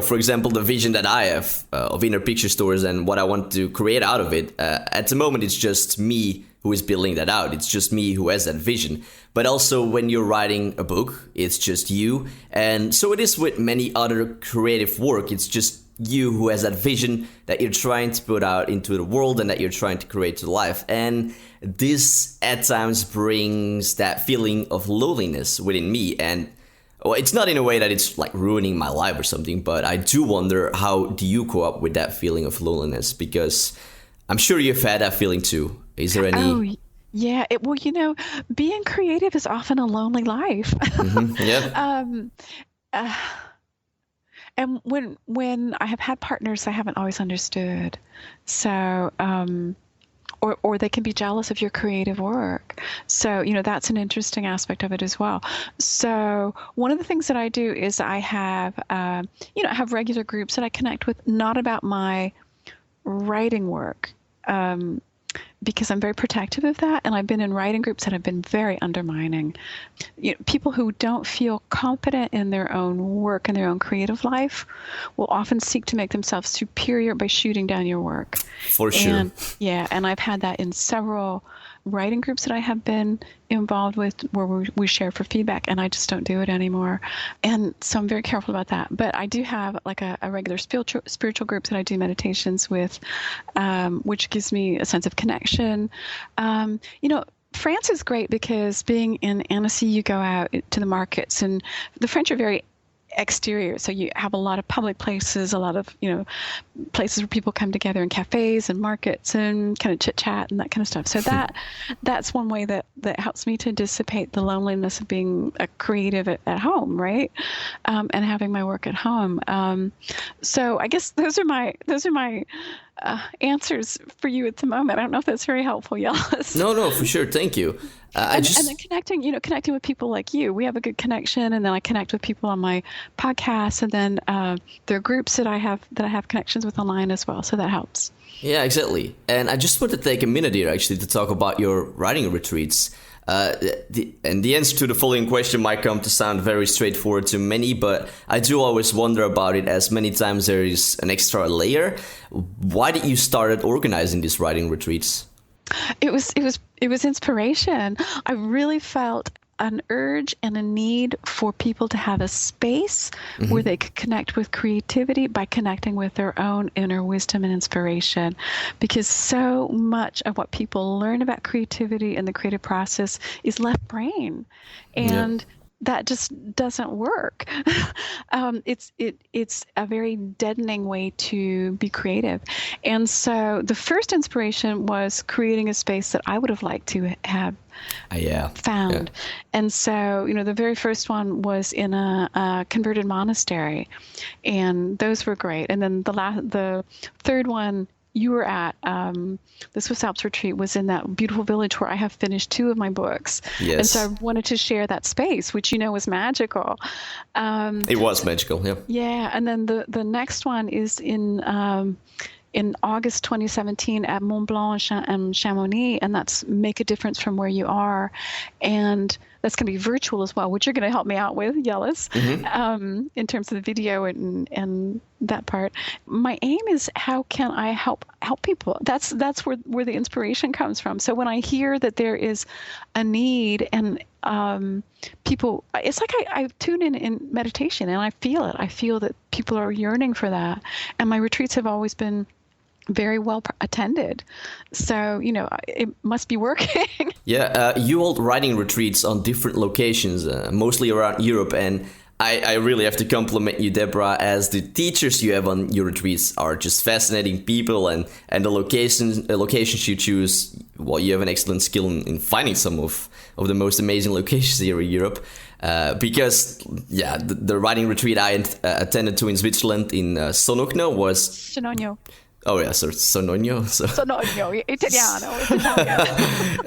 for example, the vision that I have of Inner Picture Stores and what I want to create out of it, at the moment, it's just me who is building that out. It's just me who has that vision. But also when you're writing a book, it's just you. And so it is with many other creative work. It's just you who has that vision that you're trying to put out into the world and that you're trying to create to life. And this at times brings that feeling of loneliness within me. And well, it's not in a way that it's like ruining my life or something, but I do wonder, how do you cope up with that feeling of loneliness? Because I'm sure you've had that feeling too. Is there any... Oh, yeah. Being creative is often a lonely life. Mm-hmm. Yeah. And when I have had partners, I haven't always understood. So, or they can be jealous of your creative work. So, that's an interesting aspect of it as well. So one of the things that I do is I have, I have regular groups that I connect with, not about my writing work, because I'm very protective of that. And I've been in writing groups that have been very undermining. People who don't feel confident in their own work and their own creative life will often seek to make themselves superior by shooting down your work. For sure. And I've had that in several writing groups that I have been involved with, where we share for feedback, and I just don't do it anymore. And so I'm very careful about that. But I do have like a regular spiritual group that I do meditations with, which gives me a sense of connection. France is great because being in Annecy, you go out to the markets, and the French are very exterior. So you have a lot of public places, a lot of, places where people come together in cafes and markets and kind of chit chat and that kind of stuff. So that's one way that helps me to dissipate the loneliness of being a creative at home, right? And having my work at home. So I guess those are my answers for you at the moment. I don't know if that's very helpful, Yellis. No, for sure. Thank you. And then connecting with people like you. We have a good connection, and then I connect with people on my podcast, and then there are groups that I have connections with online as well. So that helps. Yeah, exactly. And I just want to take a minute here actually to talk about your writing retreats. The answer to the following question might come to sound very straightforward to many, but I do always wonder about it, as many times there is an extra layer. Why did you start organizing these writing retreats? It was inspiration. I really felt an urge and a need for people to have a space where they could connect with creativity by connecting with their own inner wisdom and inspiration. Because so much of what people learn about creativity and the creative process is left brain. And that just doesn't work. It's a very deadening way to be creative. And so the first inspiration was creating a space that I would have liked to have found. Yeah. And so, the very first one was in a converted monastery, and those were great. And then the third one you were at, the Swiss Alps retreat, was in that beautiful village where I have finished 2 of my books. Yes. And so I wanted to share that space, which was magical. It was magical, yeah. Yeah, and then the next one is in August 2017 at Mont Blanc and Chamonix, and that's Make a Difference from Where You Are. And that's going to be virtual as well, which you're going to help me out with, Yellis, in terms of the video and that part. My aim is, how can I help people? That's where the inspiration comes from. So when I hear that there is a need, and people, it's like I tune in meditation, and I feel it. I feel that people are yearning for that. And my retreats have always been very well attended. So, it must be working. Yeah, you hold writing retreats on different locations, mostly around Europe. And I really have to compliment you, Debra, as the teachers you have on your retreats are just fascinating people. And the locations you choose, well, you have an excellent skill in finding some of the most amazing locations here in Europe. Because, the writing retreat I attended to in Switzerland in Sonogno was... Sonogno. Oh, yeah, so Sonogno. Sonogno, Italiano.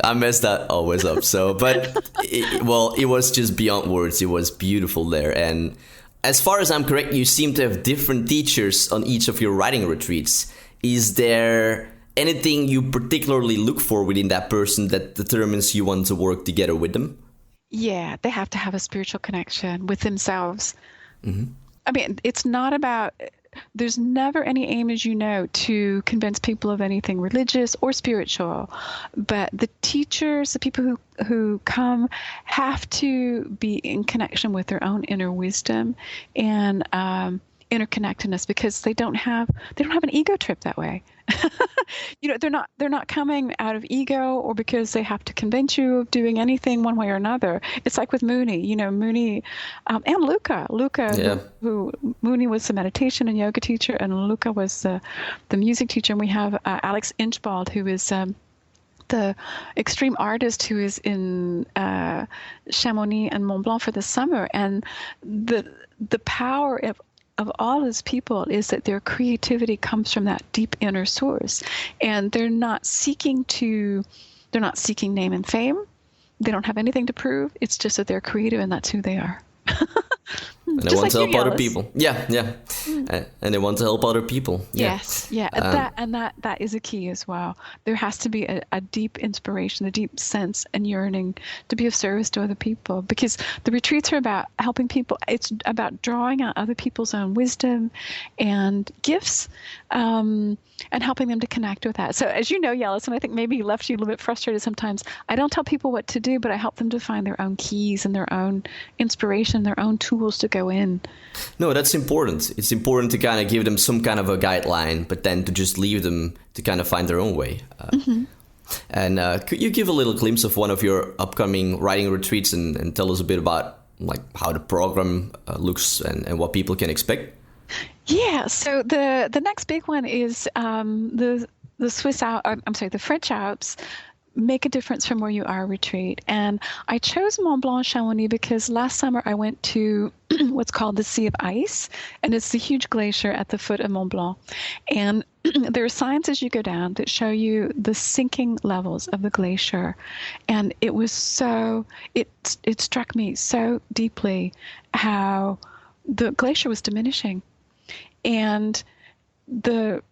I mess that always up. So, but, it was just beyond words. It was beautiful there. And as far as I'm correct, you seem to have different teachers on each of your writing retreats. Is there anything you particularly look for within that person that determines you want to work together with them? Yeah, they have to have a spiritual connection with themselves. I mean, it's not about... There's never any aim, as you know, to convince people of anything religious or spiritual. But the teachers, the people who come, have to be in connection with their own inner wisdom and interconnectedness, because they don't have an ego trip that way. They're not coming out of ego or because they have to convince you of doing anything one way or another. It's like with Mooney, Mooney and Luca, who Mooney was the meditation and yoga teacher, and Luca was the music teacher. And we have Alex Inchbald, who is the extreme artist who is in Chamonix and Mont Blanc for the summer. And the power of all those people is that their creativity comes from that deep inner source, and they're not seeking name and fame. They don't have anything to prove. It's just that they're creative, and that's who they are. And they want to help other people. Yeah. And they want to help other people. Yeah. Yes, yeah. That is a key as well. There has to be a deep inspiration, a deep sense and yearning to be of service to other people, because the retreats are about helping people. It's about drawing out other people's own wisdom and gifts, and helping them to connect with that. So as you know, Yellis, and I think maybe left you a little bit frustrated sometimes, I don't tell people what to do, but I help them to find their own keys and their own inspiration, their own tools to go in. No, that's important. It's important to kind of give them some kind of a guideline, but then to just leave them to kind of find their own way. And could you give a little glimpse of one of your upcoming writing retreats and tell us a bit about like how the program looks and what people can expect? Yeah. So the next big one is the French Alps Make a Difference from Where You Are retreat. And I chose Mont Blanc Chamonix because last summer I went to what's called the Sea of Ice, and it's the huge glacier at the foot of Mont Blanc. And there are signs as you go down that show you the sinking levels of the glacier. And it was it struck me so deeply how the glacier was diminishing. And the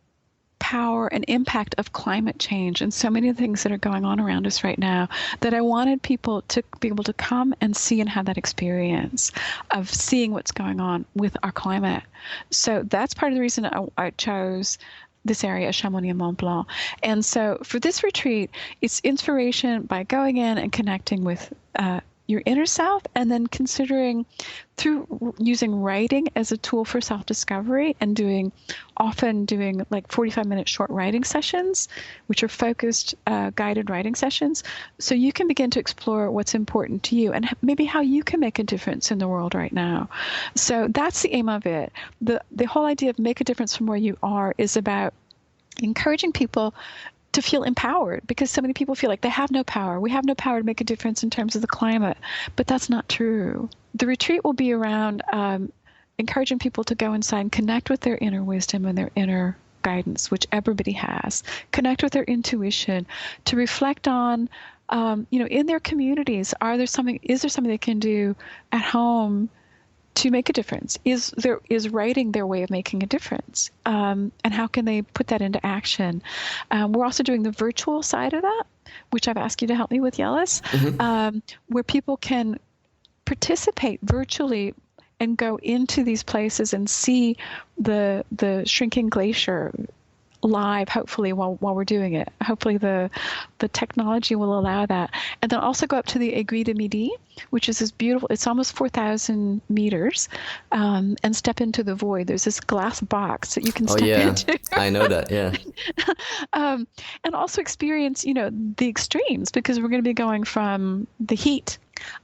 power and impact of climate change and so many things that are going on around us right now, that I wanted people to be able to come and see and have that experience of seeing what's going on with our climate. So that's part of the reason I chose this area, Chamonix and Mont Blanc. And so for this retreat, it's inspiration by going in and connecting with your inner self, and then considering through using writing as a tool for self-discovery, and often doing like 45-minute short writing sessions, which are focused, guided writing sessions, so you can begin to explore what's important to you and maybe how you can make a difference in the world right now. So that's the aim of it. The whole idea of make a difference from where you are is about encouraging people to feel empowered, because so many people feel like they have no power. We have no power to make a difference in terms of the climate, but that's not true. The retreat will be around encouraging people to go inside and connect with their inner wisdom and their inner guidance, which everybody has. Connect with their intuition, to reflect on, in their communities, is there something they can do at home to make a difference? Is writing their way of making a difference? And how can they put that into action? We're also doing the virtual side of that, which I've asked you to help me with, Yellis, where people can participate virtually and go into these places and see the shrinking glacier live, hopefully, while we're doing it. Hopefully the technology will allow that. And then also go up to the Aiguille de Midi, which is this beautiful, it's almost 4,000 meters, and step into the void. There's this glass box that you can step into. I know that, yeah. And also experience, the extremes, because we're going to be going from the heat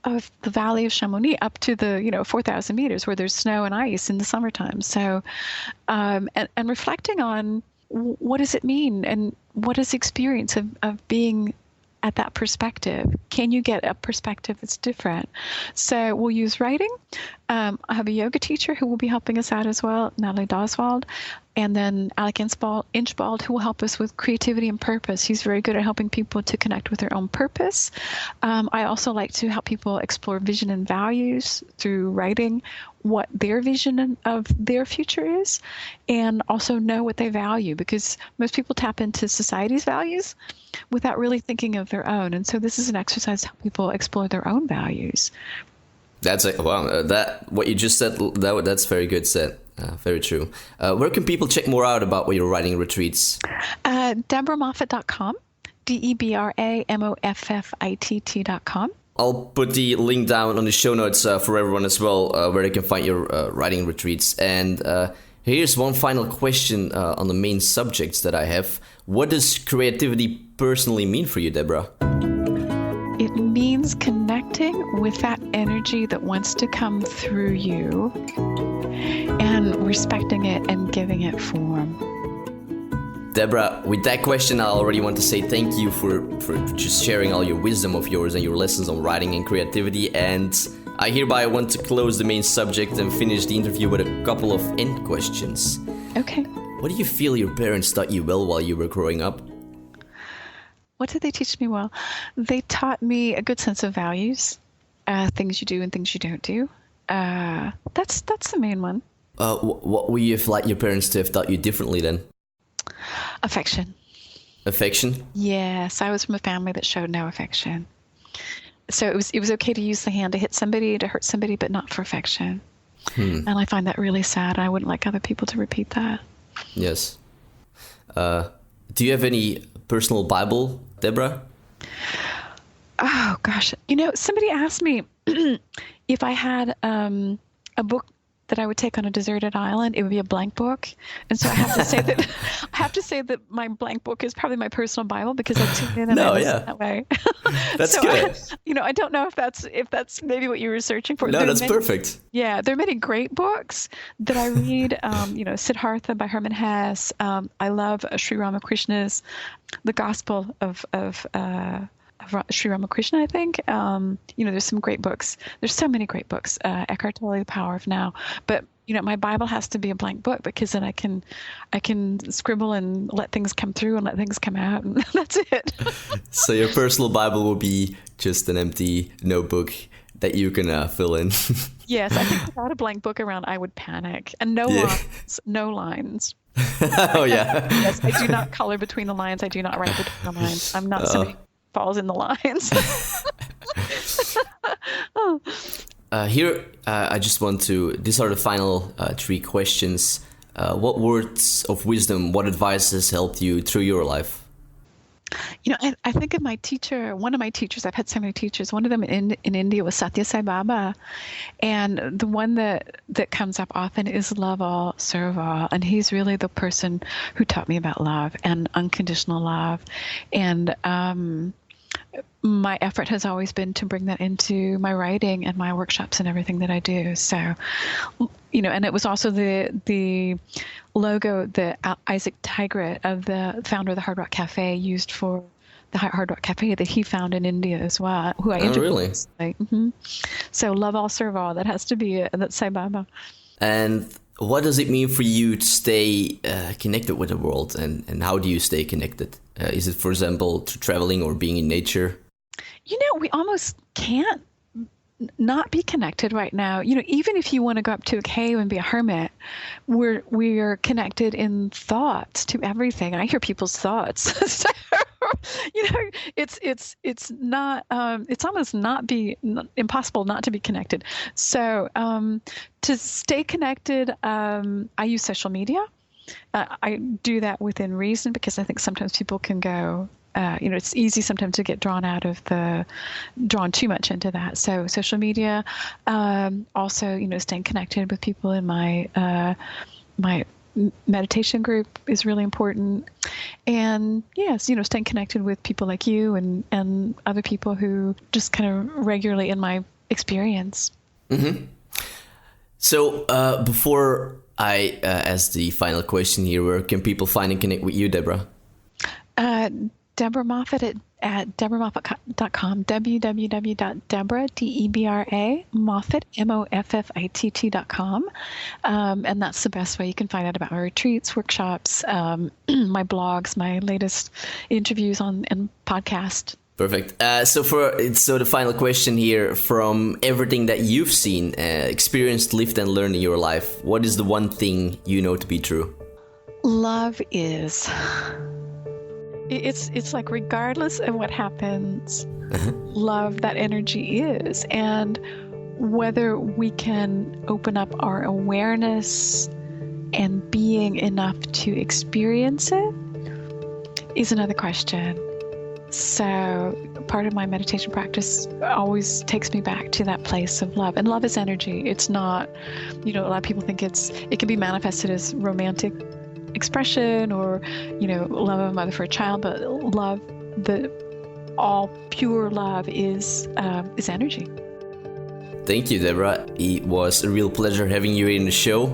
of the Valley of Chamonix up to the 4,000 meters where there's snow and ice in the summertime. So and reflecting on what does it mean, and what is the experience of being at that perspective? Can you get a perspective that's different? So we'll use writing. I have a yoga teacher who will be helping us out as well, Natalie Doswald, and then Alec Inchbald, who will help us with creativity and purpose. He's very good at helping people to connect with their own purpose. I also like to help people explore vision and values through writing what their vision of their future is, and also know what they value, because most people tap into society's values without really thinking of their own. And so this is an exercise to help people explore their own values. That's what you just said. That's very good said. Very true. Where can people check more out about what you're writing retreats? DebraMoffitt.com, DebraMoffitt.com. I'll put the link down on the show notes for everyone as well, where they can find your writing retreats. And here's one final question on the main subjects that I have. What does creativity personally mean for you, Debra? It means connecting with that energy that wants to come through you and respecting it and giving it form. Debra, with that question, I already want to say thank you for just sharing all your wisdom of yours and your lessons on writing and creativity. And I hereby want to close the main subject and finish the interview with a couple of end questions. Okay. What do you feel your parents taught you well while you were growing up? What did they teach me well? They taught me a good sense of values, things you do and things you don't do. That's the main one. What would you have liked your parents to have taught you differently then? Affection. Affection? Yes, I was from a family that showed no affection. So it was okay to use the hand to hit somebody, to hurt somebody, but not for affection. And I find that really sad. I wouldn't like other people to repeat that. Yes. Do you have any personal Bible, Debra? Oh, gosh. Somebody asked me if I had a book that I would take on a deserted island, it would be a blank book. And so I have to say that my blank book is probably my personal Bible, because I tune in and I listen that way. That's so good. I don't know if that's maybe what you were searching for. No, that's perfect. Yeah, there are many great books that I read. Siddhartha by Hermann Hesse. I love Sri Ramakrishna's The Gospel of Sri Ramakrishna, I think. There's some great books. There's so many great books. Eckhart Tolle, The Power of Now. But my Bible has to be a blank book, because then I can scribble and let things come through and let things come out, and that's it. So your personal Bible will be just an empty notebook that you can fill in. Yes, I think without a blank book around, I would panic. And no lines. Oh, yeah. Yes, I do not color between the lines. I do not write between the lines. I'm not somebody who falls in the lines. Here, I just want to, these are the final 3 questions. What words of wisdom, what advice has helped you through your life? I think of my teacher, one of my teachers. I've had so many teachers. One of them in India was Satya Sai Baba. And the one that comes up often is love all, serve all. And he's really the person who taught me about love and unconditional love. And my effort has always been to bring that into my writing and my workshops and everything that I do. So, and it was also the logo that Isaac Tigert, of the founder of the Hard Rock Cafe, used for the Hard Rock Cafe that he found in India as well, who I interviewed. Really? Mm-hmm. So love all, serve all. That has to be that's Sai Baba. And what does it mean for you to stay connected with the world, and how do you stay connected? Is it, for example, to traveling or being in nature? We almost can't not be connected right now. Even if you want to go up to a cave and be a hermit, we are connected in thoughts to everything. I hear people's thoughts. So, it's not it's almost impossible not to be connected. So to stay connected, I use social media. I do that within reason, because I think sometimes people can go. It's easy sometimes to get drawn too much into that. So social media, also, staying connected with people in my meditation group is really important. And yes, staying connected with people like you and other people who just kind of regularly in my experience. Mm-hmm. So before I ask the final question here, where can people find and connect with you, Debra? Debra Moffitt at DebraMoffitt.com, www.Debra, Debra, Moffitt, Moffitt.com. And that's the best way. You can find out about my retreats, workshops, my blogs, my latest interviews and podcast. Perfect. So the final question here, from everything that you've seen, experienced, lived, and learned in your life, what is the one thing you know to be true? Love is. It's like, regardless of what happens, love, that energy is. And whether we can open up our awareness and being enough to experience it is another question. So part of my meditation practice always takes me back to that place of love. And love is energy. It's not, a lot of people think it can be manifested as romantic expression or, love of a mother for a child, but love, the all pure love is energy. Thank you, Debra. It was a real pleasure having you in the show.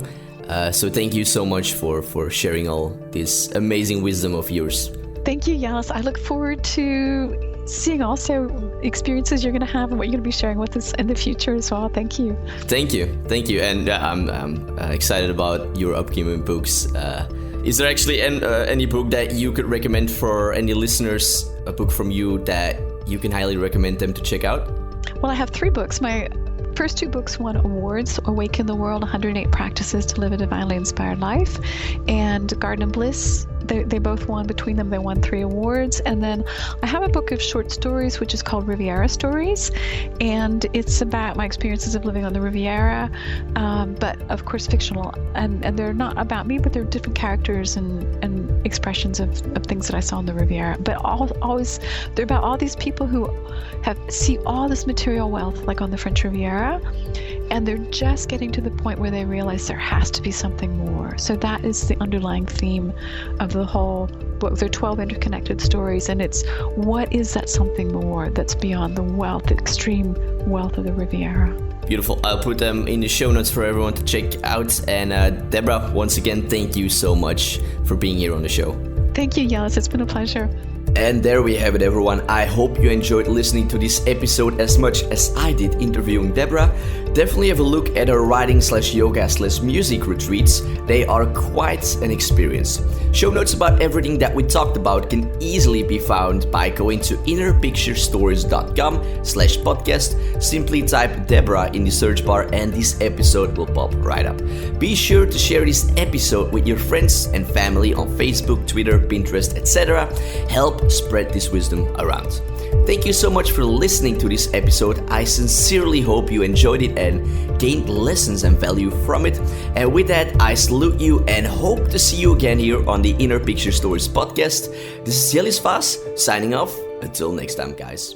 So thank you so much for sharing all this amazing wisdom of yours. Thank you, Yanis. I look forward to seeing also experiences you're going to have and what you're going to be sharing with us in the future as well. Thank you. Thank you. And I'm excited about your upcoming books. Is there actually any book that you could recommend for any listeners, a book from you that you can highly recommend them to check out? Well, I have 3 books. My first 2 books won awards: Awaken the World, 108 Practices to Live a Divinely Inspired Life, and Garden of Bliss. They both won, between them, they won 3 awards. And then I have a book of short stories, which is called Riviera Stories. And it's about my experiences of living on the Riviera, but of course fictional. And they're not about me, but they're different characters and expressions of things that I saw in the Riviera. But always, they're about all these people who see all this material wealth, like on the French Riviera, and they're just getting to the point where they realize there has to be something more. So that is the underlying theme of the whole book. There are 12 interconnected stories, and it's what is that something more that's beyond the wealth, the extreme wealth of the Riviera. Beautiful. I'll put them in the show notes for everyone to check out. And Debra, once again, thank you so much for being here on the show. Thank you, Jellis. It's been a pleasure. And there we have it, everyone. I hope you enjoyed listening to this episode as much as I did interviewing Debra. Definitely have a look at her writing/yoga/music retreats. They are quite an experience. Show notes about everything that we talked about can easily be found by going to innerpicturestories.com/podcast. Simply type Debra in the search bar and this episode will pop right up. Be sure to share this episode with your friends and family on Facebook, Twitter, Pinterest, etc. Help spread this wisdom around. Thank you so much for listening to this episode. I sincerely hope you enjoyed it and gained lessons and value from it. And with that, I salute you and hope to see you again here on the Inner Picture Stories podcast. This is Jellis Vaz signing off. Until next time, guys.